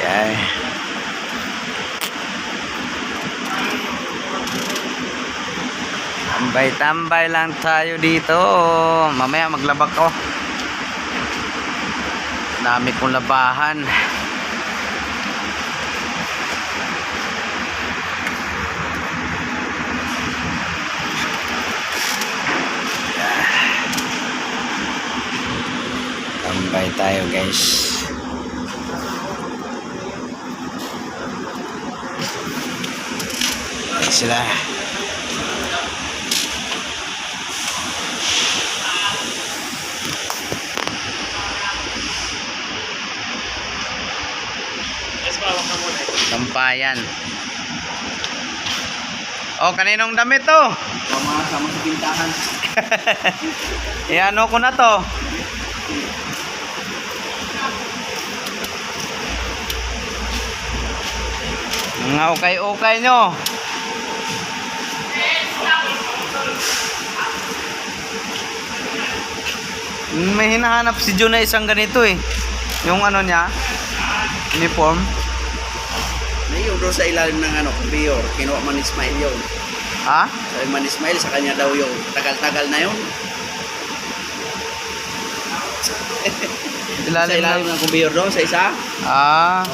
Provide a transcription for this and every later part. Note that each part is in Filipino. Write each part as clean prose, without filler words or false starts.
Okay. Tambay-tambay lang tayo dito. Mamaya maglaba ko. Dami kong labahan. Tambay tayo, guys. Ayan sila. Sampayan. Oh, kaninong damit to? Sama sa pintahan. Ano ko na to? Mga ukay-ukay nyo. May hinahanap si Jun na isang ganito eh. Yung ano niya, uniform. May yung doon sa ilalim ng Bior, kinuha man ni Ismail yun. Ha? Sabi man ni Ismail, sa kanya daw yung tagal-tagal na yun. Sa ilalim ng Bior doon, sa isa.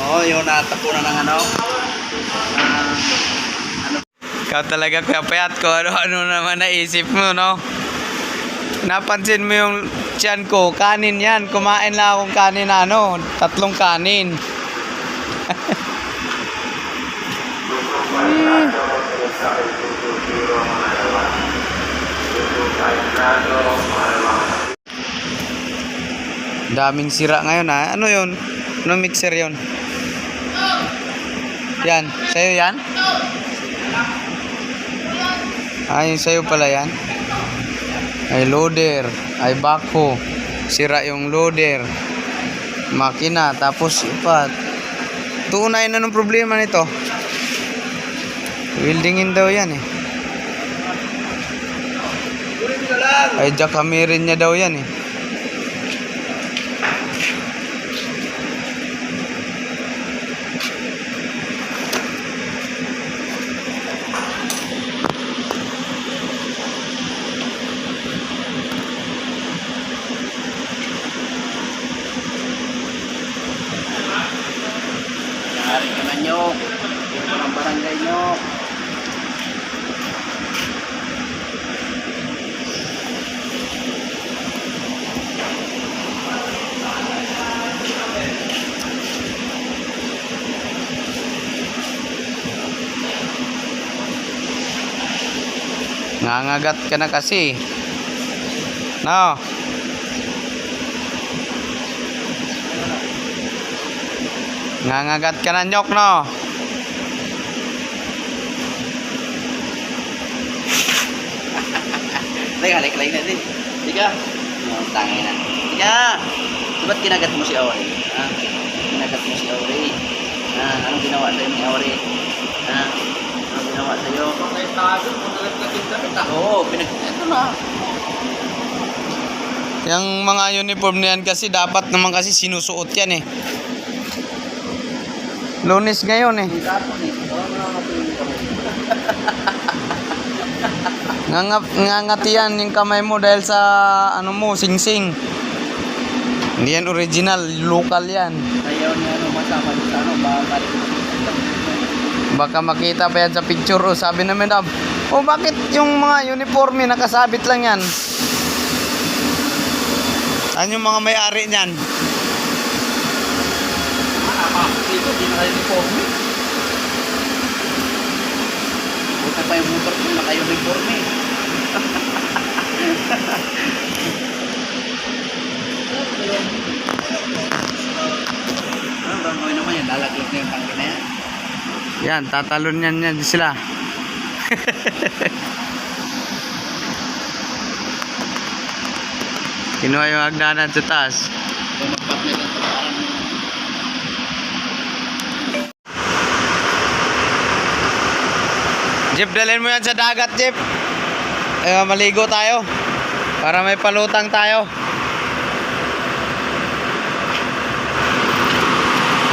Oo, yung natapunan ng Ikaw talaga kapayat ko, ano naman naisip mo, no? Napansin mo yung tiyan ko, kanin yan. Kumain lang akong kanin na 3 kanin. Daming sira ngayon ha. Ano yun? Ano mixer yun? Yan. Sa'yo yan? Yung sa'yo pala yan. Ay loader. Ay backhoe. Sira yung loader. Makina. Tapos ipat. Tunay na ng problema nito. Weldingin daw yan eh. Ay jackhammerin niya daw yan eh. Hari naman nyo. Yung mga barangay nyo. Nangagat ka na kasi. No. Nangagat ka na nyok, no. Lagi na din. Tiga. Tangin na. Tiga. Ba't kinagat mo si Auri? Ha? Kinagat mo si Auri. Anong ginawa sa'yo ni Auri? Anong ginawa sa'yo? Oo, ito na. Yung mga uniform na yan kasi dapat naman kasi sinusuot yan eh. Lunes ngayon eh. Ngangati yan yung kamay mo dahil sa singsing. Hindi yan original, local yan. Ayaw niya masama sa Baka makita pa yan sa picture. Sabi namin daw, bakit yung mga uniforme nakasabit lang yan? Ano yung mga may-ari niyan? Dito, di naka-uniforme. Buta pa yung motor kung naka-uniforme. Ano gagawin naman yan? Lalaglag na yung tangke na yan. Yan, tatalon yan sila. Kinuha yung hagdanan sa taas. Kung mag-partner lang sa parang Jeep, dalhin mo yan sa dagat, Jeep. Maligo tayo. Para may palutang tayo.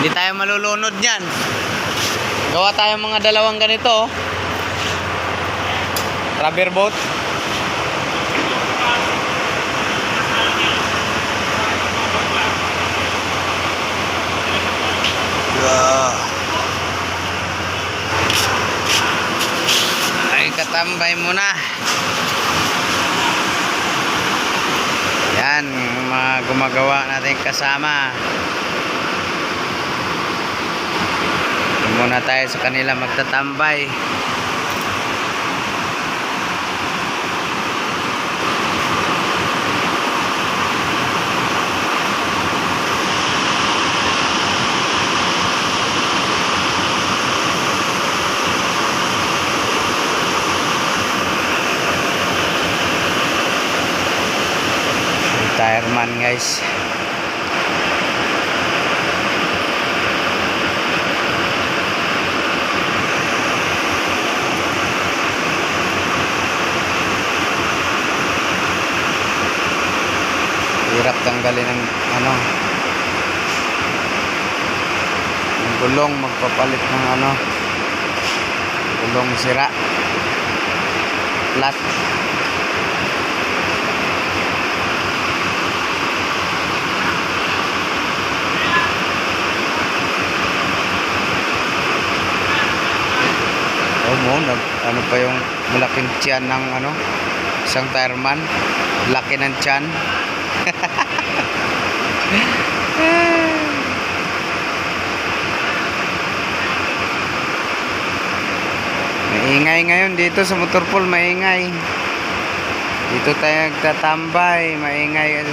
Hindi tayo malulunod niyan. Gawa tayo mga dalawang ganito. Rubber boat. Ay, katambay mo na. Yan, mga gumagawa natin kasama. Doon muna tayo sa kanila magtatambay. Tireman guys. Hirap tanggalin ng ng gulong, magpapalit ng gulong sira, flat. Ano pa yung malaking tiyan ng isang tireman, laki ng tiyan. Maingay ngayon dito sa Motorpool, maingay. Dito tayo nagtatambay, maingay,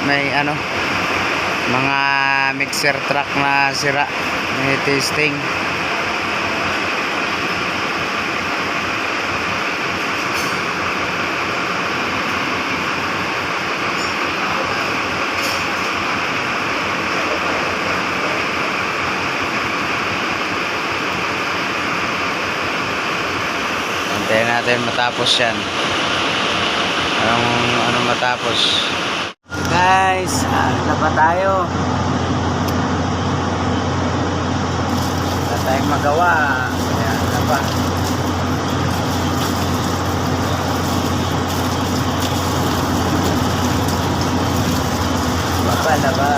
may mga mixer truck na sira, may testing. Antayin natin matapos yan. Anong matapos? Guys, na pa tayo? Wala tayong magawa. Kaya na pa. Wala ba?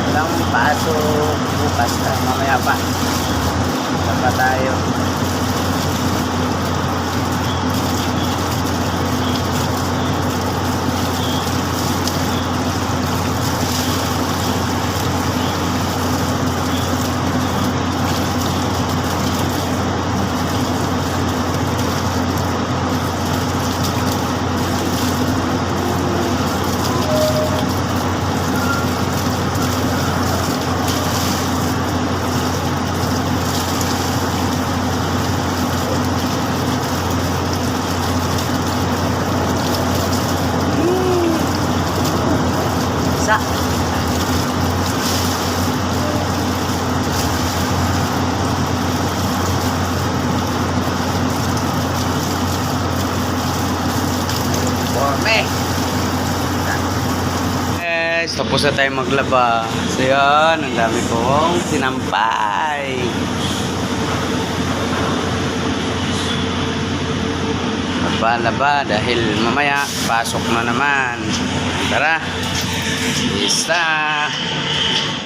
Walang pasok. Bukas na. Mamaya pa. Wala pa tayo. Sa tapos na tayo maglaba. So yan, ang dami kong sinampay. Laba dahil mamaya pasok na naman. Tara, isa.